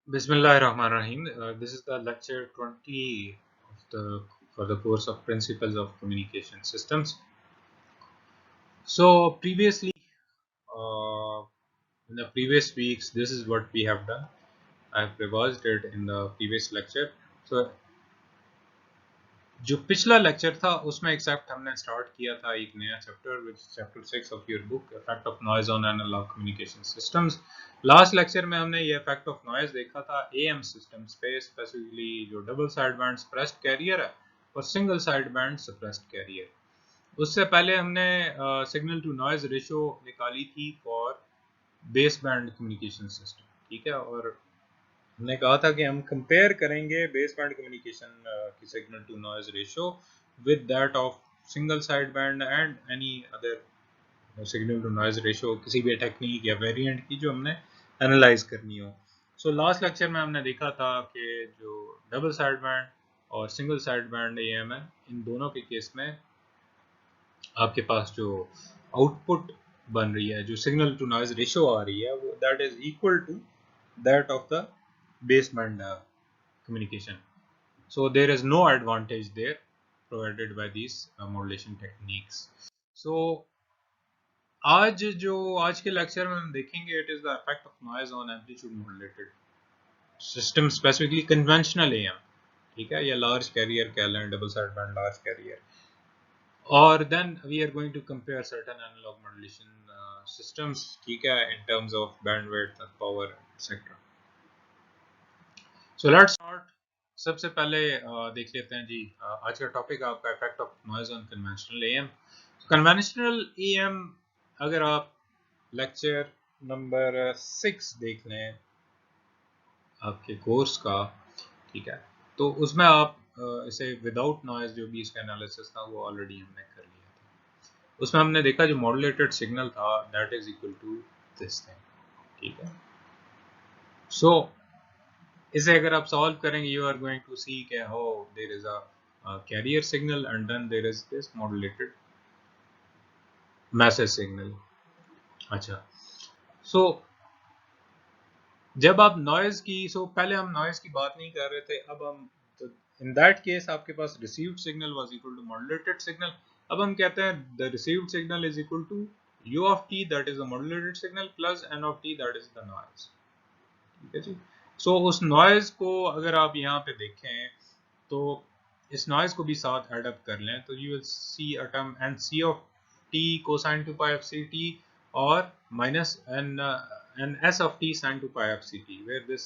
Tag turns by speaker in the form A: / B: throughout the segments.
A: Bismillahirrahmanirrahim. This is the lecture 20 of for the course of Principles of Communication Systems. So previously, uh, in the previous weeks, this is what we have done. I've revised it in the previous lecture. So जो पिछला lecture था उसमें accept हमने start किया था एक नया chapter which chapter 6 of your book effect of noise on analogue communication systems. Last lecture में हमने ये इफेक्ट ऑफ नॉइज देखा था एएम सिस्टम्स पे, स्पेसिफिकली जो double side band suppressed carrier है और single side band suppressed carrier. उससे पहले हमने सिग्नल टू नॉइज रेशियो निकाली थी for base band communication system, ठीक है। और हमने कहा था कि हम कंपेयर करेंगे बेस बैंड कम्युनिकेशन की signal to noise ratio with that of single side band and any other signal to noise ratio, किसी भी टेक्निक या वेरिएंट की जो हमने एनालाइज करनी हो। सो लास्ट लेक्चर में हमने देखा था कि जो डबल साइड बैंड और सिंगल साइड बैंड एएम है, इन दोनों के केस में आपके पास जो आउटपुट बन रही है, जो सिग्नल टू नॉइज रेशियो आ रही है, वो that is equal to that of the baseband communication. So there is no advantage there provided by these modulation techniques. So आज के लेक्चर में हम देखेंगे it is the effect of noise on amplitude modulated system, specifically conventional AM, ठीक है, या large carrier कह लें, double side band large carrier. और then we are going to compare certain analog modulation systems, ठीक है, in terms of bandwidth and power etcetera. So let's start. सबसे पहले देख लेते हैं जी, आज का टॉपिक आपका effect of noise on conventional am. Conventional am, अगर आप लेक्चर नंबर 6 देख लें आपके कोर्स का, ठीक है, तो उसमें आप इसे विदाउट नॉइज जो भी इसका एनालिसिस था वो ऑलरेडी हमने कर लिया था। उसमें हमने देखा जो मॉड्यूलेटेड सिग्नल था that is equal to this thing, ठीक है। सो इसे अगर आप सॉल्व करेंगे you are going to see कि how there is a carrier signal and then there is this modulated message signal. अच्छा, सो जब आप नॉइज की, पहले हम नॉइज की बात नहीं कर रहे थे, अब हम इन दैट केस आपके पास received signal was equal to modulated signal. अब हम कहते हैं the received signal is equal to u of t that is the modulated signal plus n of t that is the noise, ठीक है जी। सो उस नॉइज को अगर आप यहाँ पे देखें तो इस नॉइज को भी साथ ऐड अप कर लें तो you will see a term and C of T cosine 2 pi F C T और minus N S of T sine 2 pi F C T, where this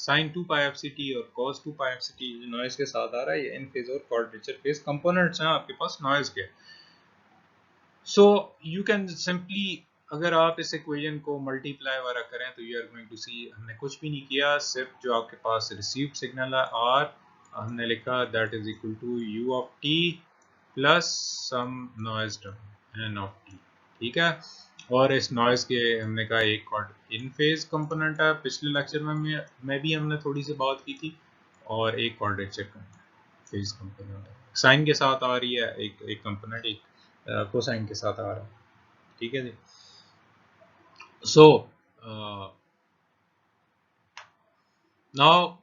A: sine 2 pi F C T और cos 2 pi F C T जो noise के साथ आ रहा है, ये in phase और क्वाड्रेचर फेज कंपोनेंट्स हैं आपके पास नॉइज के। सो यू कैन सिंपली, अगर आप इस इक्वेशन को मल्टीप्लाई वगैरह करें तो you are going to see हमने कुछ भी नहीं किया, सिर्फ जो आपके पास रिसीव्ड सिग्नल है आर हमने लिखा that is equal to U of T plus some noise term N of T, ठीक है। और इस नॉइज के हमने कहा एक इन फेज कंपोनेंट है, पिछले लेक्चर में भी हमने थोड़ी सी बात की थी, और एक क्वाड्रेचर फेज कंपोनेंट है, साइन के साथ आ रही है एक कंपोनेंट, एक कोसाइन के साथ आ रहा है, ठीक है जी। सो नाउ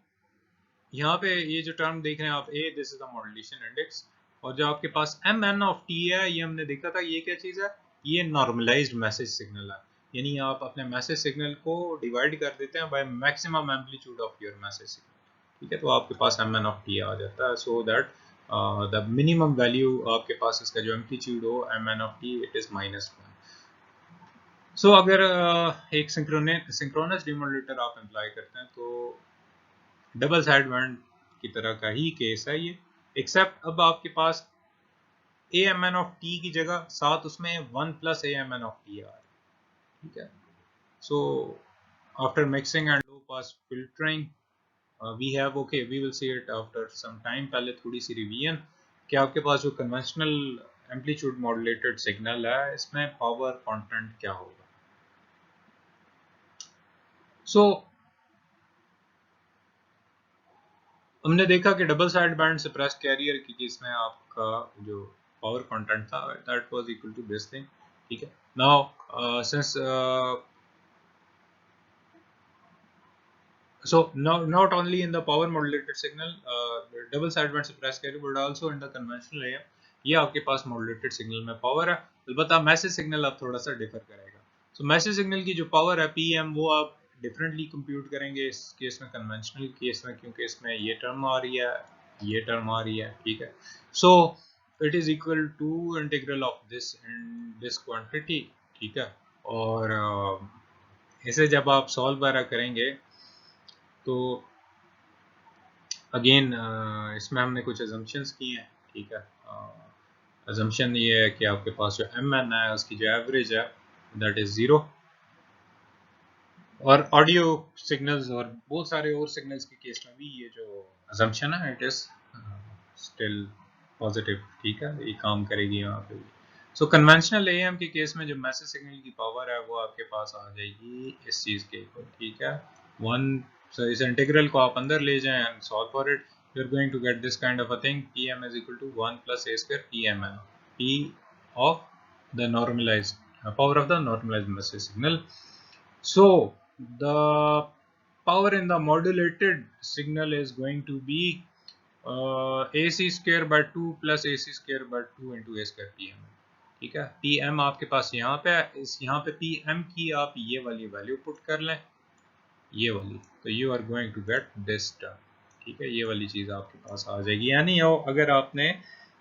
A: यहाँ पे ये जो टर्म देख रहे हैं आप, A this is the modulation index, और जो आपके पास एम एन ऑफ टी है ये हमने देखा था, ये क्या चीज़ है, ये नॉर्मलाइज्ड मैसेज सिग्नल है, यानी आप अपने मैसेज सिग्नल को डिवाइड कर देते हैं by maximum amplitude of your message signal, ठीक है, तो आपके पास एम एन ऑफ टी आ जाता है। So that the minimum value आपके पास इसका जो एम्पलीट्यूड हो M N of T it is -1। So अगर एक सिंक्रोनस डिमोडुलेटर आप अप्लाई करते हैं तो डबल साइड बैंड की तरह का ही केस है ये, एक्सेप्ट अब आपके पास A M N of T की जगह साथ उसमें 1 plus A M N of T आ रहा है, ठीक है। So after mixing and low pass filtering we have, okay we will see it after some time, पहले थोड़ी सी रिवीजन कि आपके पास जो कन्वेंशनल एम्पलीट्यूड मॉड्यूलेटेड सिग्नल है इसमें पावर कंटेंट क्या होगा। सो हमने देखा कि double side band suppressed carrier की केस में आपका जो पावर कंटेंट था that was equal to this thing, ठीक है। Now since So not only in the power modulated signal double sideband suppress carrier but also in the conventional AM ये आपके पास modulated signal में power है। अलबत्ता message signal अब थोड़ा सा डिफर करेगा। सो मैसेज सिग्नल की जो पावर है पीएम वो आप डिफरेंटली कंप्यूट करेंगे इस केस में, कन्वेंशनल केस में, क्योंकि इसमें ये टर्म आ रही है, ये टर्म आ रही है, ठीक है। So it is equal to integral of this and this quantity, ठीक है। और इसे जब आप सॉल्व वगैरह करेंगे तो अगेन इसमें हमने कुछ अजम्पशंस की हैं, ठीक है। अजम्पशन ये है कि आपके पास जो एम एन है उसकी जो एवरेज है दैट इज 0, और ऑडियो सिग्नल्स और बहुत सारे और सिग्नल्स के केस में भी ये जो अजम्पशन है इट इज स्टिल पॉजिटिव, ठीक है, ये काम करेगी यहाँ पे भी। सो कन्वेंशनल एएम के केस में जो मैसेज सिग्नल की पावर है वो आपके पास आ जाएगी इस चीज के इक्वल, ठीक है, 1। सो इस इंटीग्रल को आप अंदर ले जाएं and solve for it, you are going to get this kind of a thing, pm is equal to 1 plus a square pmn, p of the normalized power of the normalized message signal. So the power in the modulated signal is going to be AC square by 2 plus AC square by 2 into a square pm, ठीक है। pm आपके पास यहाँ पे है, इस यहाँ पे pm की आप ये वाली वैल्यू पुट कर लें, ये वाली, तो you are going to get this term, ठीक है, ये वाली चीज़ आपके पास आ जाएगी। यानी अगर आपने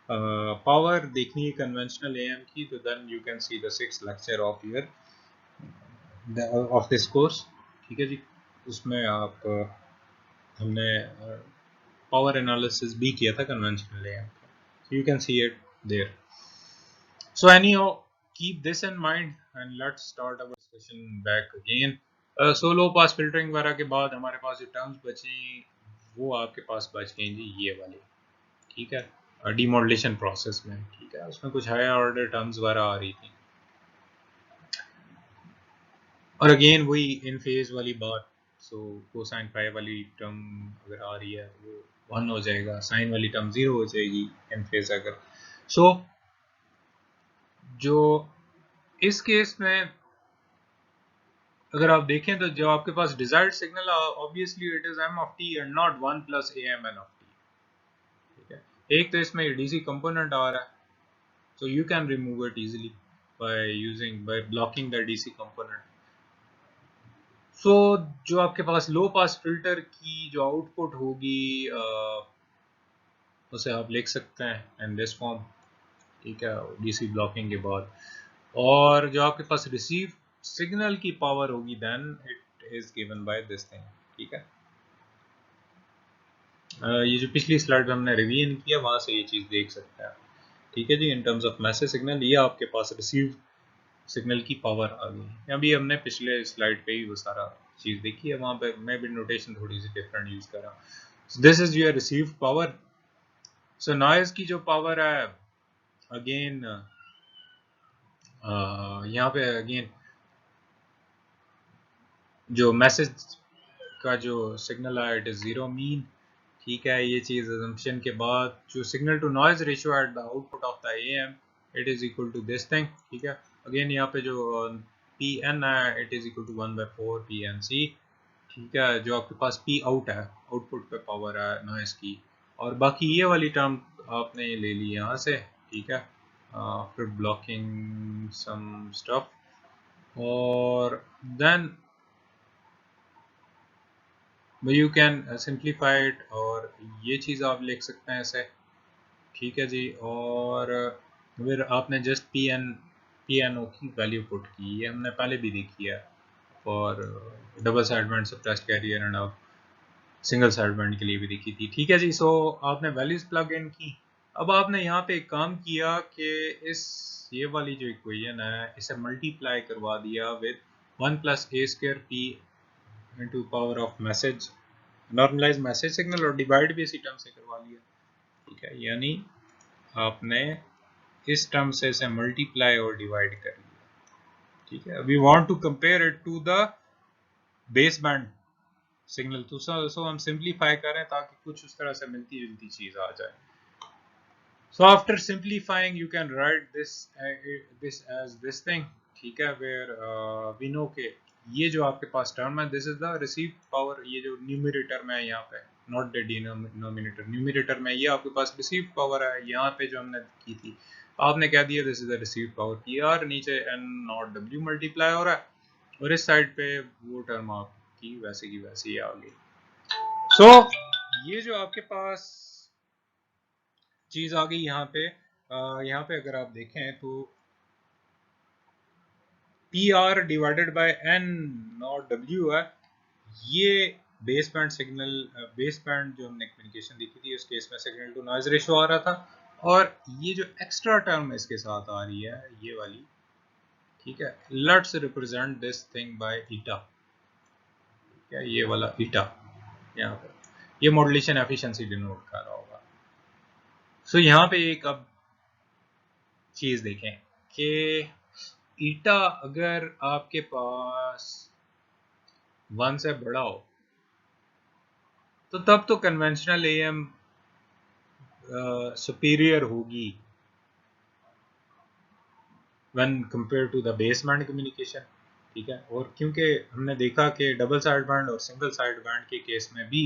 A: पावर देखनी है कन्वेंशनल एएम की तो then you can see the 6th lecture of your of this course, ठीक है जी। उसमें आप हमने पावर एनालिसिस भी किया था कन्वेंशनल एएम का, so you can see it there. So anyhow, keep this in mind and let's start our discussion back again. So low pass filtering वगैरह के बाद हमारे पास जो टर्म्स बची वो आपके पास बच गई जी ये वाली, ठीक है, डीमॉड्यूलेशन प्रोसेस में, ठीक है, उसमें कुछ हायर ऑर्डर टर्म्स वगैरह आ रही थी, और अगेन वही इन फेज वाली बात। सो कोसाइन पाई वाली टर्म अगर आ रही है वो 1 हो जाएगा, साइन वाली टर्म 0 हो जाएगी इन फेज अगर। सो जो इस केस में अगर आप देखें तो जो आपके पास desired signal obviously it is M of T and not 1 plus A M N of T, ठीक है। एक तो इसमें डीसी कंपोनेंट आ रहा है, so you can remove it easily by blocking the DC component. So जो आपके पास लो पास फिल्टर की जो आउटपुट होगी उसे आप लिख सकते हैं इन दिस फॉर्म, ठीक है, डीसी ब्लॉकिंग के बाद। और जो आपके पास रिसीव सिग्नल की पावर होगी then it is given by this thing, ठीक है। ये जो पिछली स्लाइड में हमने रिवीजन किया वहां से ये चीज देख सकते हैं, ठीक है जी। In terms of message signal ये आपके पास रिसीव सिग्नल की पावर आ गई। अभी हमने पिछले स्लाइड पे ही वो सारा चीज देखी है, वहां पे मैं भी नोटेशन थोड़ी सी डिफरेंट यूज कर रहा हूँ। This is your received power. So noise की जो पावर है अगेन यहाँ पे अगेन जो मैसेज का जो सिग्नल है इट इज 0 मीन, ठीक है। ये चीज अजम्पशन के बाद जो signal to noise ratio at the output of the AM it is equal to this thing, ठीक है। अगेन यहाँ पे जो पी एन है it is equal to 1/4 P N C, ठीक है। जो आपके पास पी आउट है आउटपुट पे पावर है नॉइज की, और बाकी ये वाली टर्म आपने ले ली यहाँ से, ठीक है, फिर ब्लॉकिंग सम स्टफ, और then you can simplify it, और ये चीज़ आप लिख सकते हैं ऐसे, ठीक है जी। और फिर आपने जस्ट पी एन ओ की वैल्यू पुट की, ये हमने पहले भी देखी है और double sideband suppressed career and आप सिंगल साइडबैंड के लिए भी देखी थी, ठीक है जी। सो आपने वैल्यूज प्लग इन की। अब आपने यहाँ पे एक काम किया कि इस ये वाली जो इक्वेशन है इसे मल्टीप्लाई करवा दिया with 1 plus A square P into power of message normalize message signal, और डिवाइड भी इसी टर्म से करवा लिया, ठीक है। यानी आपने इस टर्म से इसे मल्टीप्लाई और डिवाइड कर लिया, ठीक है। We want to compare it to the base band signal, तो सो हम सिंप्लीफाई करें ताकि कुछ उस तरह से मिलती जुलती चीज आ जाए। So after simplifying you can write this as this thing, ठीक है, where we know के ये जो आपके पास टर्म है this is the receive power, ये जो न्यूमरेटर में है यहाँ पे, नॉट द डिनोमिनेटर, न्यूमरेटर में ये आपके पास रिसीव पावर है, यहाँ पे जो हमने की थी आपने क्या दिया, this is the receive power की आर, नीचे एन नॉट डब्ल्यू मल्टीप्लाई हो रहा है और इस साइड पे वो टर्म आपकी वैसे की वैसे ही आ गई। सो ये जो आपके पास चीज आ गई यहाँ पे अगर आप देखें तो P R divided by N naught W है, ये base band signal, base band जो हमने कम्युनिकेशन देखी थी उस केस में सिग्नल टू नॉइज रेशियो आ रहा था, और ये जो एक्स्ट्रा टर्म इसके साथ आ रही है ये वाली, ठीक है, let's represent this thing bye ईटा, ठीक है, ये वाला ईटा यहाँ पर, ये मॉड्यूलेशन एफिशिएंसी डिनोट कर रहा होगा। सो यहाँ पे एक अब चीज देखें कि ईटा अगर आपके पास 1 से बड़ा हो तो तब तो कन्वेंशनल एएम सुपीरियर होगी when compare to the base band communication, ठीक है, और क्योंकि हमने देखा कि डबल साइड बैंड और सिंगल साइड बैंड के केस में भी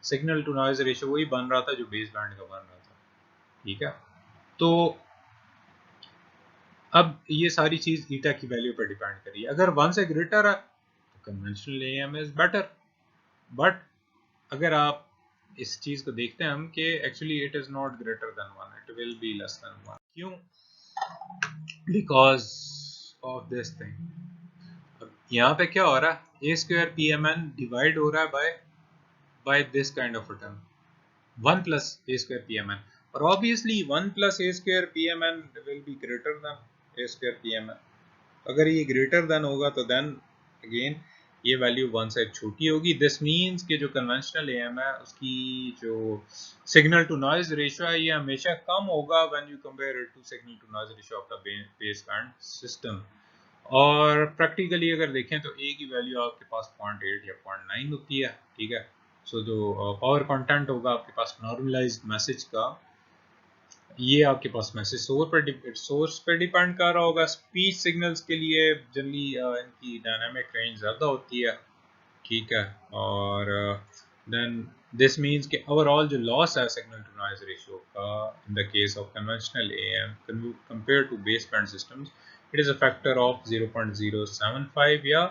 A: सिग्नल टू नॉइज रेशियो वही बन रहा था जो बेस बैंड का बन रहा था, ठीक है। तो अब ये सारी चीज ईटा की वैल्यू पर डिपेंड करिए, अगर 1 से ग्रेटर है तो conventional am is better, but अगर आप इस चीज को देखते हैं हम कि actually it is not greater than 1, it will be less than 1, क्यों, बिकॉज ऑफ दिस थिंग। यहाँ पे क्या हो रहा है, A square P M N divide हो रहा है by this kind of a term 1 plus A square P M N, और obviously 1 plus A square P M N will be greater than A square P M N, अगर ये greater than होगा तो then again ये value 1 से छोटी होगी, this means कि जो कन्वेंशनल एएम है उसकी जो सिग्नल टू नॉइज रेशियो है ये हमेशा कम होगा when you compare it to signal to noise ratio of the base band system, और प्रैक्टिकली अगर देखें तो ए की वैल्यू आपके पास 0.8 या 0.9 होती है, ठीक है। सो जो पावर कंटेंट होगा आपके पास नॉर्मलाइज्ड मैसेज का, ये आपके पास मैसेज सोर्स पे डिपेंड कर रहा होगा। स्पीच सिग्नल्स के लिए जनरली इनकी डायनामिक रेंज ज़्यादा होती है, ठीक है, और देन दिस मींस कि ओवरऑल जो लॉस है सिग्नल टू नॉइज रेशियो का in the case of conventional AM compare to base band systems, it is a factor of 0.075 या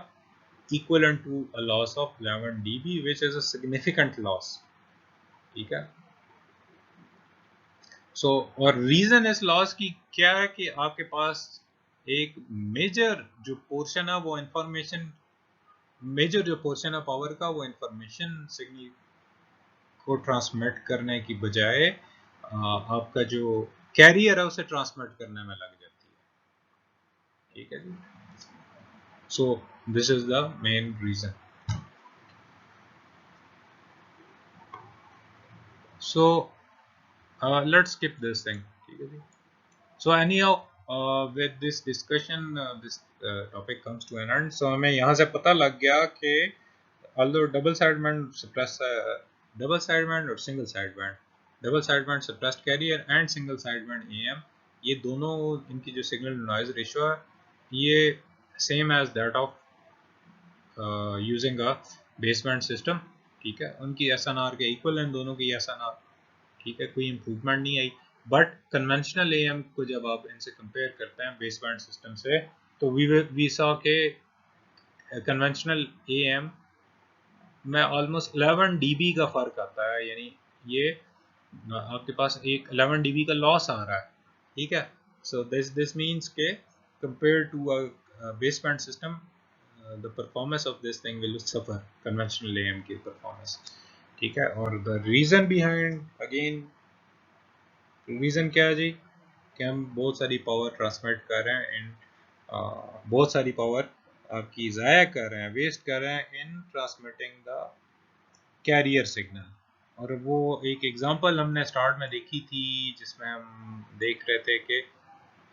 A: equivalent to a loss of 11 dB which is a significant loss, ठीक है। सो और reason इस loss की क्या है कि आपके पास एक मेजर जो पोर्शन है वो इंफॉर्मेशन, मेजर जो पोर्शन है पावर का वो इंफॉर्मेशन सिग्नल को ट्रांसमिट करने की बजाय आपका जो कैरियर है उसे ट्रांसमिट करने में लग जाती है, ठीक है जी। So this is the main reason. So let's skip this thing, ठीक है जी। So anyhow, with this discussion, this topic comes to an end. So हमें यहाँ से पता लग गया कि although double sideband suppressed, double sideband और single sideband, double sideband suppressed carrier and single sideband AM, ये दोनों इनकी जो signal to noise ratio है ये same as that of using a baseband system, ठीक है, उनकी SNR के इक्वल हैं दोनों की SNR, ठीक है, कोई इम्प्रूवमेंट नहीं आई। बट कन्वेंशनल एएम को जब आप इनसे कंपेयर करते हैं बेस बैंड सिस्टम से तो वी सॉ के कन्वेंशनल एएम में ऑलमोस्ट 11 dB का फर्क आता है, यानी ये आपके पास एक 11 dB का लॉस आ रहा है, ठीक है। सो दिस मींस के compare to a base band system the performance of this thing will suffer, conventional AM की परफॉर्मेंस, ठीक है। और the reason behind again, reason क्या है जी कि हम बहुत सारी पावर ट्रांसमिट कर रहे हैं इन बहुत सारी पावर आपकी ज़ाया कर रहे हैं, वेस्ट कर रहे हैं इन ट्रांसमिटिंग द कैरियर सिग्नल। और वो एक एग्जांपल हमने स्टार्ट में देखी थी जिसमें हम देख रहे थे कि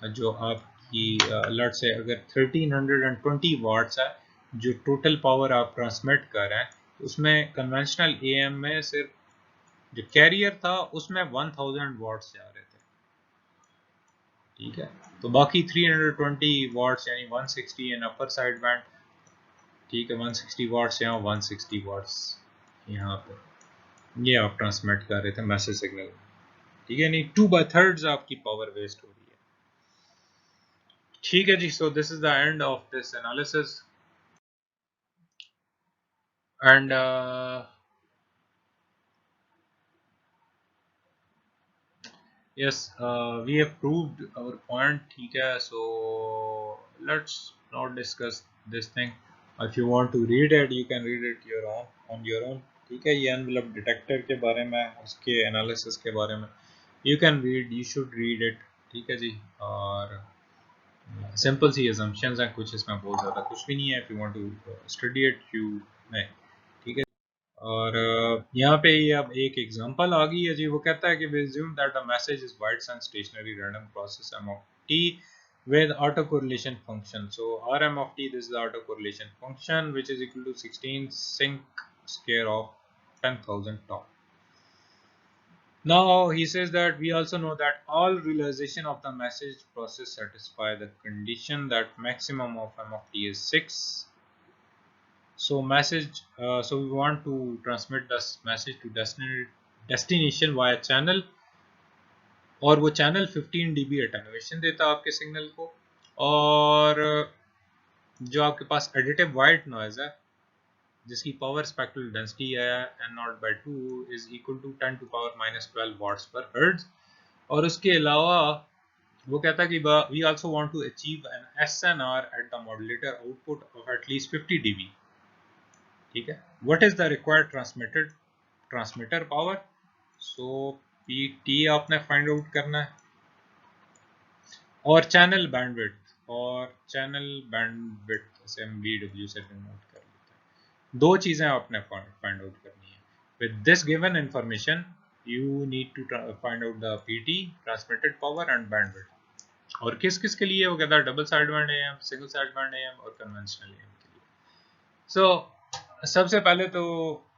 A: जो आपकी अलर्ट से अगर 1320 वाट्स है जो टोटल पावर आप ट्रांसमिट कर रहे हैं, उसमें कन्वेंशनल एएम में सिर्फ जो कैरियर था उसमें 1000 वाट्स जा रहे थे, ठीक है। तो बाकी 320 वाट्स यानी 160 इन अपर साइड बैंड ठीक है, 160 वाट्स यहाँ, 160 वाट्स यहाँ पे, ये आप ट्रांसमिट कर रहे थे मैसेज सिग्नल, ठीक है, नहीं 2/3 आपकी पावर वेस्ट हो रही है। ठीक है जी, so this is the end of this analysis and yes, we have proved our point, ठीक है, so let's not discuss this thing. If you want to read it, you can read it your own on your own, ठीक है, ये envelope detector के बारे में, उसके analysis के बारे में you can read, you should read it, ठीक है जी। और सिंपल सी assumptions हैं, कुछ इसमें बहुत ज़्यादा कुछ भी नहीं है, if you want to study it you may, ठीक है। और यहाँ पे ये अब एक एग्जांपल आ गई है जी, वो कहता है कि we assume that the message is White's and stationary random process m of t with autocorrelation function. So Rm of t, this is the autocorrelation function, which is equal to 16 sinc square of 10,000 tau. Now he says that we also know that all realization of the message process satisfy the condition that maximum of m of t is 6. So message, so we want to transmit this message to destination via channel, और वो channel 15 dB attenuation देता है आपके signal को, और जो आपके पास additive white noise है जिसकी पावर स्पेक्ट्रल डेंसिटी है n0/2 is equal to 10⁻⁻12 watts per hertz. और उसके अलावा वो कहता है कि we also want to achieve an SNR at the modulator output of at least 50 dB, ठीक है। What is the required transmitter power, so PT आपने फाइंड आउट करना है, और चैनल बैंडविड्थ से हम BW से डिनोट कर लेते हैं। दो चीजें आपने फाइंड आउट करनी है। With this given information you need to find out the PT, transmitted power and bandwidth. और किस किस के लिए, वो कहता है double side band AM, single side band AM और कन्वेंशनल AM के लिए। सो सबसे पहले तो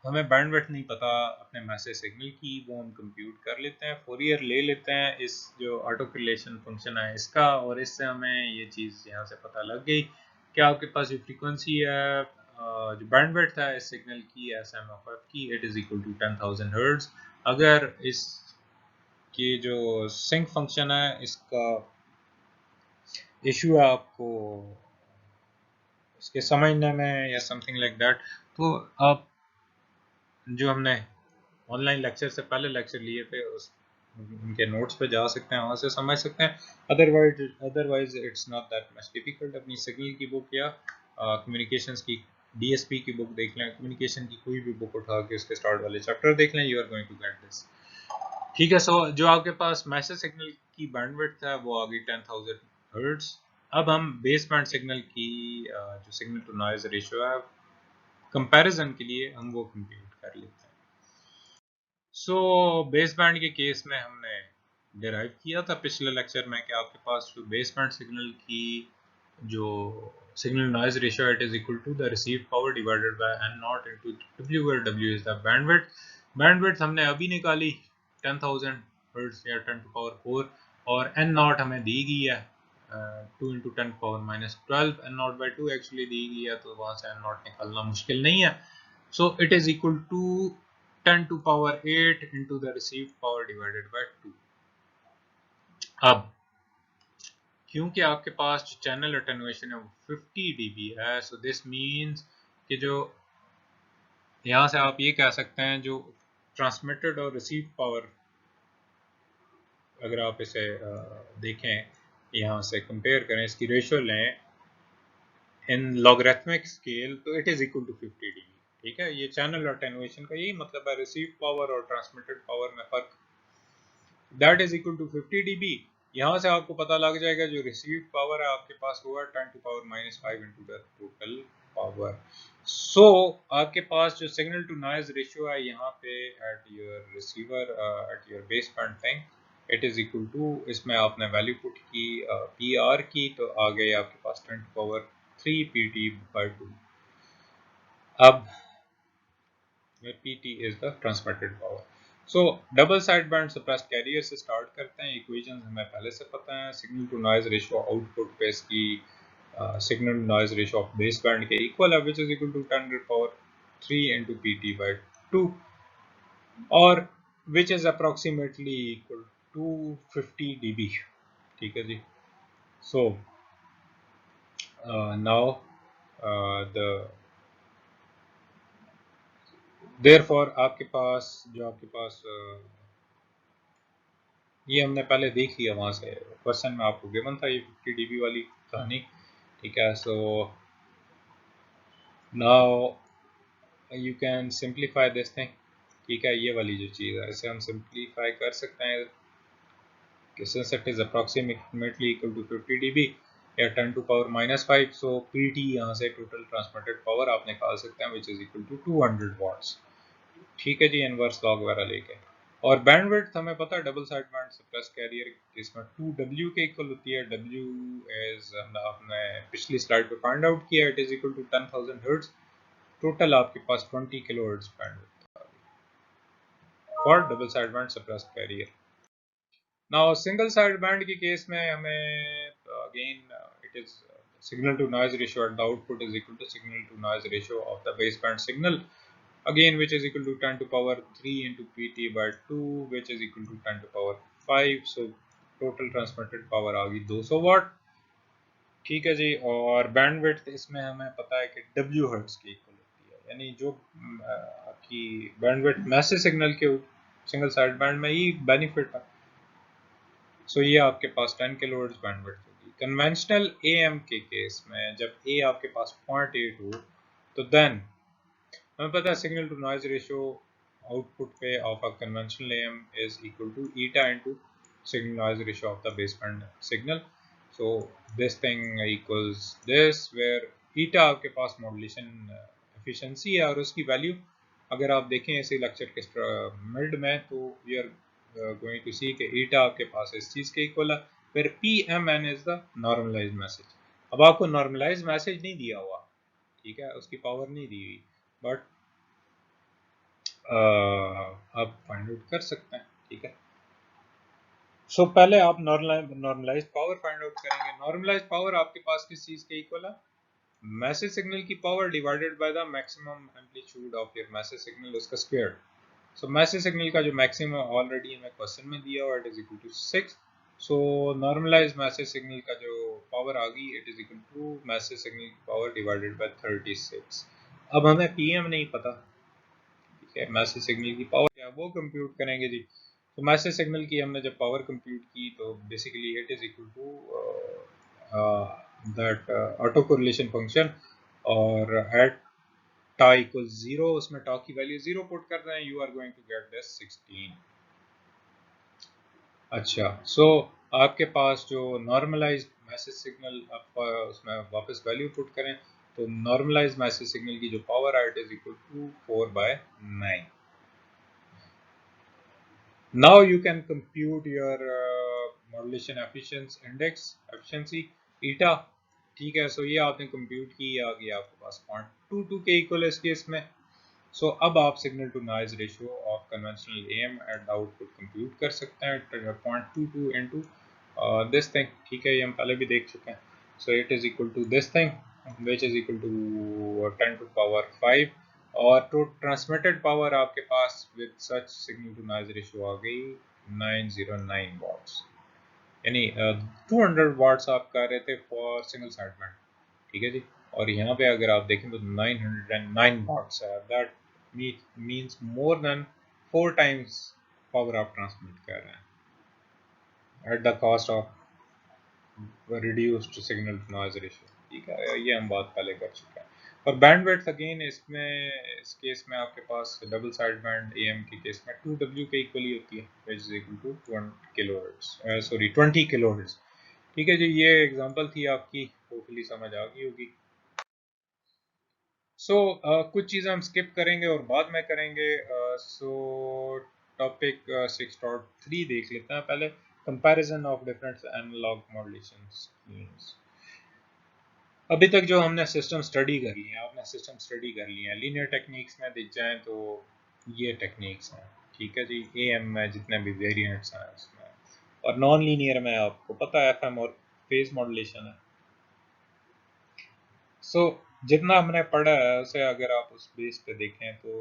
A: हमें बैंडविड्थ नहीं पता अपने मैसेज सिग्नल की, वो हम कंप्यूट कर लेते हैं, फोरियर ले लेते हैं इस जो ऑटो करिलेशन फंक्शन है इसका, और इससे हमें ये चीज़ यहाँ से पता लग गई कि आपके पास जो फ्रीक्वेंसी है, जो बैंडविड्थ है इस सिग्नल की SMFF की, it is equal to 10,000 hertz. अगर इस की जो सिंक फंक्शन है इसका इशू है आपको इसके समझने में या समथिंग लाइक दैट, तो आप जो हमने ऑनलाइन लेक्चर से पहले लेक्चर लिए थे उस उनके नोट्स पे जा सकते हैं, वहाँ से समझ सकते हैं। Otherwise it's not that much difficult. अपनी सिग्नल की बुक या कम्युनिकेशंस की DSP की बुक देख लें, कम्युनिकेशन की कोई भी बुक उठा के उसके स्टार्ट वाले चैप्टर देख लें, you are going to get this, ठीक है। सो जो आपके पास मैसेज सिग्नल की बैंडविड्थ है वो आ गई 10,000 हर्ट्ज। अब हम बेस बैंड सिग्नल की जो सिग्नल टू नॉइज रेशियो है कंपैरिजन के लिए हम वो कंप्यूट कर लेते हैं। सो बेस बैंड के केस में हमने डिराइव किया था पिछले लेक्चर में कि आपके पास जो बेस बैंड सिग्नल की जो signal noise ratio it is equal to the received power divided by n0 into w, where w is the bandwidth हमने अभी निकाली 10,000 हर्ट्ज या 10⁴, और n0 हमें दी गई है 2 × 10⁻⁻12, n0/2 एक्चुअली दी गई है, तो वहाँ से n0 निकालना मुश्किल नहीं है। So it is equal to 10⁸ into the received power divided by 2। अब क्योंकि आपके पास जो चैनल अटेनुएशन है वो 50 dB है, सो दिस मींस कि जो यहाँ से आप ये कह सकते हैं जो ट्रांसमिटेड और रिसीव पावर, अगर आप इसे देखें यहाँ से कंपेयर करें, इसकी रेशियो लें इन लॉगरिथमिक स्केल, तो it is equal to 50 dB, ठीक है। ये चैनल अटेनुएशन का यही मतलब है, रिसीव पावर और ट्रांसमिटेड पावर में फर्क, that is equal to 50 dB। यहाँ से आपको पता लग जाएगा जो रिसीव्ड पावर है आपके पास हुआ 10⁻⁻5 into द टोटल पावर। सो आपके पास जो सिग्नल टू नॉइज रेशियो है यहाँ पे at your receiver at your base band thing, it is equal to, इसमें आपने वैल्यू पुट की PR की, तो आ गए आपके पास 10⁻³ PT/2। अब PT is the transmitted power। So double side band suppressed carrier से स्टार्ट करते हैं। इक्वेशंस हमें पहले से पता है। Signal to noise ratio output पे इसकी signal noise ratio of base band के इक्वल है, which is equal to 10⁻³ into pt by 2 और which is approximately equal to 50 dB। ठीक है जी। सो नाउ द देयरफॉर आपके पास जो आपके पास ये हमने पहले देख लिया वहाँ से क्वेश्चन में आपको गिवन था ये 50 dB वाली कहानी। ठीक है। So now you can simplify this thing. ठीक है, ये वाली जो चीज़ है इसे हम सिंप्लीफाई कर सकते हैं कि since it is approximately equal to 50 dB या 10⁻⁻⁵, सो PT यहाँ से टोटल ट्रांसमिटेड पावर आप निकाल सकते हैं which is equal to 200 watts. ठीक है जी, इनवर्स लॉग वगैरह लेके। और बैंडविड्थ हमें पता है double side band plus carrier इसमें 2W के इक्वल होती है। W इज आपने पिछली स्लाइड पे फाइंड आउट किया, it is equal to 10,000 hertz. Total आपके पास 20 kilo hertz bandwidth for double side band plus carrier. Now single side band के केस में हमें again it is signal to noise ratio at the output is equal to signal to noise ratio of the baseband signal, again which is equal to 10 to power 3 into pt by 2 which is equal to 10 to power 5, so total transmitted power आ गई 200 वाट। ठीक है जी। और bandwidth इसमें हमें पता है कि W hertz की इक्वल होती है, यानी जो आपकी बैंडविड्थ मैसेज सिग्नल के सिंगल साइड बैंड में ही बेनिफिट है। सो ये आपके पास 10 किलो हर्ट्ज बैंडविड्थ होगी। कन्वेंशनल AM के केस में जब A आपके पास 0.8 हो तो देन हमें पता है signal to noise ratio output पे of a conventional AM is equal to eta into signal noise ratio of the baseband signal. So this thing equals this where eta आपके पास मॉड्यूलेशन एफिशिएंसी है और उसकी value अगर आप देखें इसी लेक्चर के मिड में तो we are going to see कि ईटा आपके पास इस चीज़ के इक्वल है, फिर PMN is the normalized message. अब आपको नॉर्मलाइज्ड मैसेज नहीं दिया हुआ, ठीक है, उसकी पावर नहीं दी हुई, बट आप फाइंड आउट कर सकते हैं। ठीक है। सो पहले आप नॉर्मलाइज्ड पावर फाइंड आउट करेंगे। नॉर्मलाइज्ड पावर आपके पास किस चीज़ के इक्वल है? मैसेज सिग्नल की power divided by the maximum amplitude of your message signal, उसका स्क्वायर। सो मैसेज सिग्नल का जो मैक्सिमम ऑलरेडी हमें क्वेश्चन में दिया हुआ it is equal to 6। So normalized message signal का जो पावर आ गई it is equal to message signal की पावर डिवाइडेड बाय 36। अब हमें PM नहीं पता, ठीक है, मैसेज सिग्नल की पावर क्या वो कंप्यूट करेंगे जी। तो मैसेज सिग्नल की हमने जब पावर कंप्यूट की तो basically it is equal to that auto correlation function और एट टा इक्वल 0 उसमें टा की वैल्यू 0 पुट कर रहे हैं, you are going to get this 16। अच्छा, सो आपके पास जो नॉर्मलाइज्ड मैसेज सिग्नल आप उसमें वापस वैल्यू पुट करें तो नॉर्मलाइज्ड मैसेज सिग्नल की जो पावर है it is equal to 4/9। Now you can compute your modulation efficiency eta। ठीक है, सो ये आपने कंप्यूट की, आ गया आपके पास 0.22 के इक्वल इस केस में। सो अब आप signal to noise ratio of conventional AM at output compute कर सकते हैं 0.22 इनटू दिस थिंग। ठीक है, ये हम पहले भी देख चुके हैं। So it is equal to this thing which is equal to 10 to power 5 और तो ट्रांसमिटेड पावर आपके पास with such signal to noise ratio आ गई 909 वाट्स, यानी 200 वाट्स आप कर रहे थे फॉर सिंगल साइड बैंड। ठीक है जी। और यहाँ पे अगर आप देखें तो 909 वाट्स है, that means more than 4 times power आप ट्रांसमिट कर रहे हैं at the cost of reduced signal to noise ratio. ठीक है, ये हम बात पहले कर चुके हैं। और बैंडविड्थ अगेन इसमें इस केस में आपके पास डबल साइड बैंड AM के केस में 2W के इक्वल ही होती है which is equal to 20 kilohertz, sorry 20 kilohertz. ठीक है जी, ये एग्जांपल थी आपकी, होपफुली समझ आ गई होगी। सो कुछ चीज़ें हम स्किप करेंगे और बाद में करेंगे। सो टॉपिक 6.3 देख लेते हैं पहले, comparison of different analog modulation schemes. अभी तक जो हमने सिस्टम स्टडी कर लिए हैं, आपने सिस्टम स्टडी कर लिए हैं, लीनियर टेक्निक्स में दिख जाएं तो ये टेक्निक्स हैं। ठीक है जी, AM में जितने भी वेरिएंट्स हैं उसमें, और नॉन लीनियर में आपको पता है FM और फेज मॉड्यूलेशन है। सो जितना हमने पढ़ा है उसे अगर आप उस बेस पे देखें तो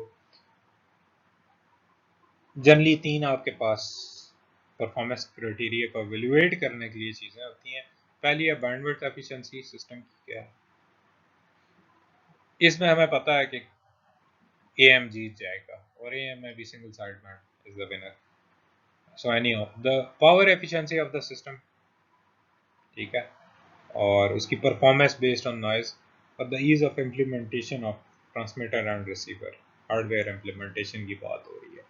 A: जनरली 3 आपके पास परफॉर्मेंस क्राइटेरिया को एवेल्युएट करने के लिए चीज़ें होती हैं। पहली है बैंडविड्थ एफिशिएंसी, सिस्टम की क्या है। इसमें हमें पता है कि एएम जीत जाएगा और एएम में भी single side band is the winner. So anyhow the power efficiency of the system, ठीक है, और उसकी परफॉर्मेंस बेस्ड ऑन नॉइज और the ease of implementation of transmitter and receiver, hardware implementation की बात हो रही है,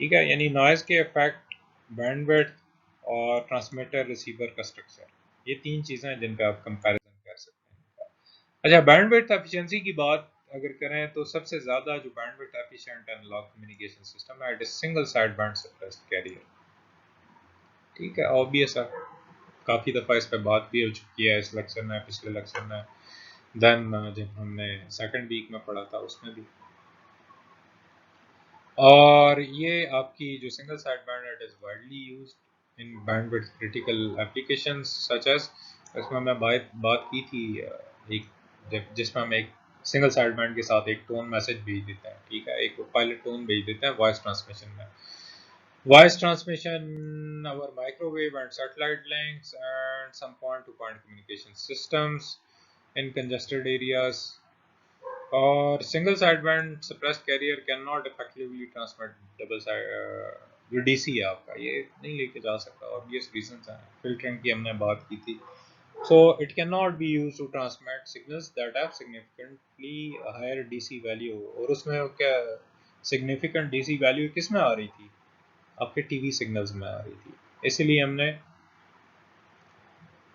A: ठीक है। यानी नॉइज के इफेक्ट, बैंडविड्थ और ट्रांसमीटर रिसीवर का स्ट्रक्चर, ये 3 चीज़ें हैं जिन पे आप कंपैरिजन कर सकते हैं। अच्छा, बैंडविड्थ एफिशिएंसी की बात अगर करें तो सबसे ज़्यादा जो bandwidth efficient analog communication system है, it is single side band suppressed carrier, ठीक है, ऑब्वियस है। काफ़ी दफ़ा इस पे बात भी हो चुकी है इस लेक्चर में, पिछले लेक्चर में, देन जब हमने सेकंड वीक में पढ़ा था उसमें भी। और ये आपकी जो single side band it is widely used in bandwidth critical applications such as, इसमें मैं बात की थी एक जिसमें हम एक सिंगल साइड बैंड के साथ एक टोन मैसेज भेज देते हैं, ठीक है, एक पायलट टोन भेज देते हैं वॉइस ट्रांसमिशन में। Voice transmission, our microwave and satellite links, and some point-to-point communication systems in congested areas. Or single sideband suppressed carrier cannot effectively transmit double side जो DC है आपका ये नहीं लेके जा सकता, obvious reasons हैं, filtering की हमने बात की थी। So it cannot be used to transmit signals that have significantly higher DC value। और उसमें क्या significant DC value किस में आ रही थी, आपके टीवी सिग्नल्स में आ रही थी। इसलिए हमने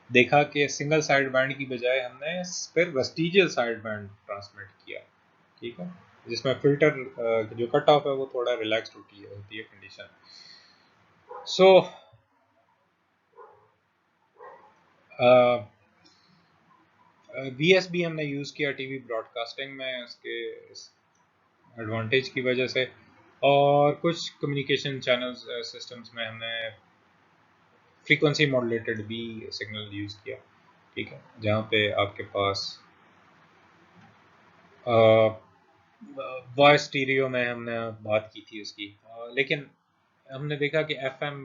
A: देखा कि सिंगल साइड बैंड की बजाय हमने फिर वेस्टिजियल साइड बैंड ट्रांसमिट किया, ठीक है, जिसमें फिल्टर जो कट ऑफ है वो थोड़ा रिलैक्स्ड होती है कंडीशन। सो वीएसबी हमने यूज़ किया टीवी ब्रॉडकास्टिंग में उसके एडवांटेज की वजह से, और कुछ कम्युनिकेशन चैनल्स सिस्टम्स में हमने फ्रीक्वेंसी मॉड्यूलेटेड भी सिग्नल यूज़ किया, ठीक है, जहाँ पे आपके पास वॉइस स्टीरियो में हमने बात की थी उसकी, लेकिन हमने देखा कि FM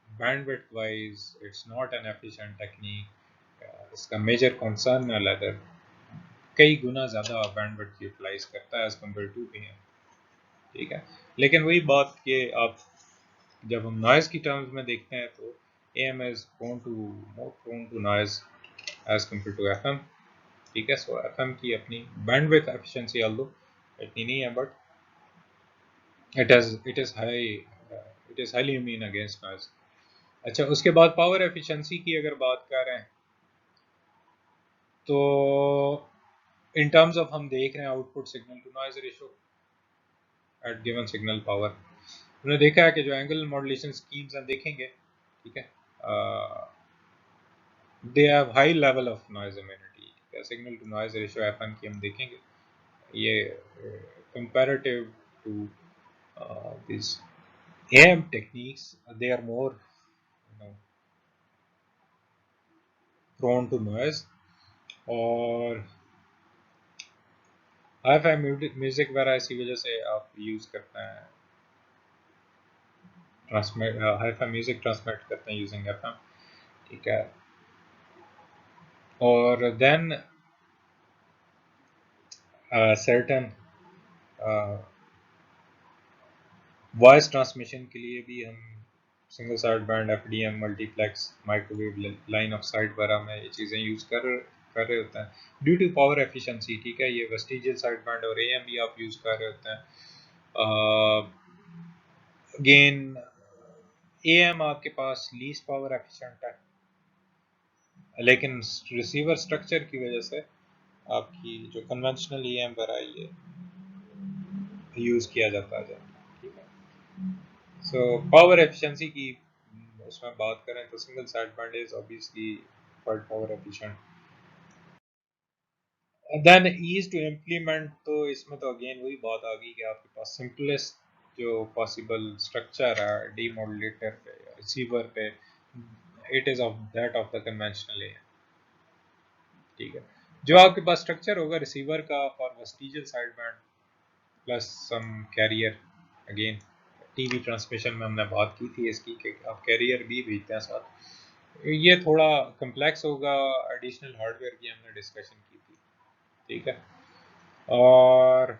A: bandwidth wise it's not an efficient technique. इसका मेजर कंसर्न है लेदर कई गुना ज़्यादा बैंडविड्थ यूटिलाइज करता है एज कम्पेयर टू एएम, ठीक है। लेकिन वही बात कि आप जब हम नॉइज़ की टर्म्स में देखते हैं तो AM is more prone to noise as compare to FM, ठीक है। सो एफएम की अपनी बैंडविड्थ एफिशिएंसी ऑल्दो इतनी नहीं है, but it is highly immune against noise. अच्छा, उसके बाद पावर एफिशिएंसी की अगर बात कर रहे हैं तो इन टर्म्स ऑफ हम देख रहे हैं output signal to noise ratio at given signal power. हमने देखा है कि जो एंगल मॉड्यूलेशन स्कीम्स हैं देखेंगे, ठीक है, they have high level of noise immunity, ठीक है। Signal to noise ratio FM की हम देखेंगे, ये comparative to these AM techniques, they are more prone to noise। और हाई फाई म्यूजिक वगैरह इसी वजह से आप यूज़ करते हैं, transmit hi fi music transmit करते हैं यूजिंग एफएम, ठीक है। और देन सर्टेन वॉइस ट्रांसमिशन के लिए भी हम single side band, FDM, multiplex, microwave line of site वगैरह में ये चीज़ें यूज़ कर रहे होते हैं ड्यू टू पावर एफिशिएंसी, ठीक है। ये वेस्टिजियल साइड बैंड और एएम भी आप यूज़ कर रहे होते हैं। अगेन एएम आपके पास लीस्ट पावर एफिशिएंट है, लेकिन रिसीवर स्ट्रक्चर की वजह से आपकी जो कन्वेंशनल एएम वगैरह ये यूज़ किया जाता है, ठीक है। सो पावर एफिशिएंसी की उसमें बात करें तो single side band is obviously quite power efficient. Then ease to implement, तो इसमें तो अगेन वही बात आ गई कि आपके पास सिंपलेस्ट जो पॉसिबल स्ट्रक्चर है डीमॉड्यूलेटर पे या रिसीवर पे, it is of that of the conventional AIM, ठीक है। जो आपके पास स्ट्रक्चर होगा रिसीवर का for vestigial side band plus some carrier, again TV transmission में हमने बात की थी इसकी कि आप कैरियर भी भेजते हैं साथ, ये थोड़ा कम्प्लेक्स होगा, एडिशनल हार्डवेयर की हमने डिस्कशन की थी, ठीक है। और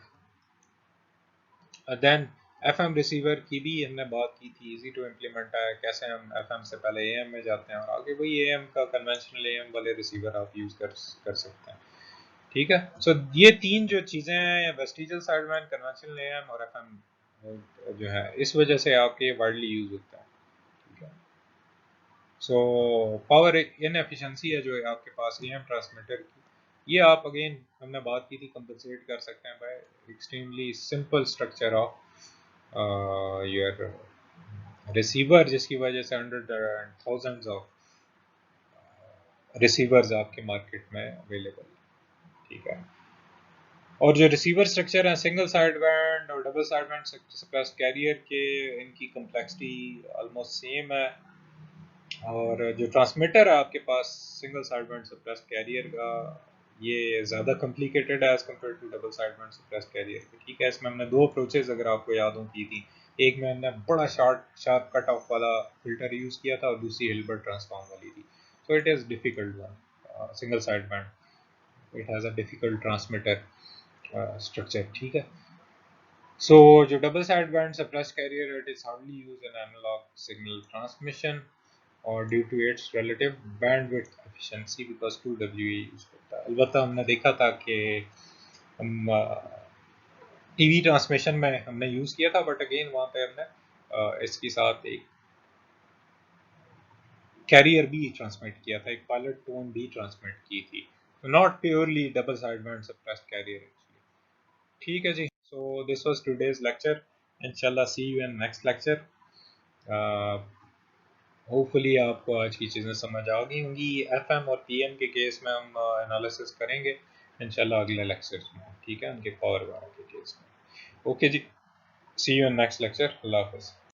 A: देन एफएम रिसीवर की भी हमने बात की थी, इजी टू इम्प्लीमेंट है, कैसे हम एफएम से पहले एएम में जाते हैं और आगे वही एएम का कन्वेंशनल एएम वाले रिसीवर आप यूज़ कर सकते हैं, ठीक है। सो ये तीन जो चीज़ें हैं, वेस्टिजियल साइडबैंड, कन्वेंशनल एएम और एफएम जो है, इस वजह से आपके वाइडली यूज होता है, ठीक है। सो पावर इनएफिशिएंसी है जो है आपके पास एएम ट्रांसमीटर की, ये आप अगेन हमने बात की थी कंपनसेट कर सकते हैं by extremely simple structure of your receiver, जिसकी वजह से hundred and thousands of receivers आपके मार्केट में अवेलेबल है, ठीक है। और जो रिसीवर स्ट्रक्चर है सिंगल साइड बैंड और double side band plus carrier के, इनकी कम्प्लेक्सिटी ऑलमोस्ट सेम है। और जो ट्रांसमीटर है आपके पास सिंगल साइड बैंड से प्लस कैरियर का, ये ज़्यादा कॉम्प्लिकेटेड है as compare to double side band से प्लस कैरियर के, ठीक है। इसमें हमने दो अप्रोचेज अगर आपको याद हो की थी, एक में हमने बड़ा शार्प कट ऑफ वाला फिल्टर यूज़ किया था और दूसरी हिल्बर्ट ट्रांसफॉर्म वाली थी। So it is difficult one, single side band it has a difficult transmitter structure, ठीक है। So जो डबल साइड बैंड से plus carrier, it is hardly used in analog signal transmission और due to its relative bandwidth efficiency because 2WA use करता है। अलबत्ता हमने देखा था कि हम टीवी ट्रांसमिशन में हमने यूज़ किया था, बट अगेन वहाँ पे हमने इसके साथ एक कैरियर भी ट्रांसमिट किया था, एक पायलट टोन भी ट्रांसमिट की थी, not purely double side band से प्लस कैरियर, ठीक है जी। So this was today's lecture, इंशाल्लाह see you in next lecture. Hopefully आपको आज की चीज़ें समझ आ गई होंगी। एफएम और पीएम के केस में हम एनालिसिस करेंगे इंशाल्लाह अगले लेक्चर में, ठीक है, उनके पावर वाला के केस में। ओके जी, see you in next lecture, अल्लाह हाफ़िज़।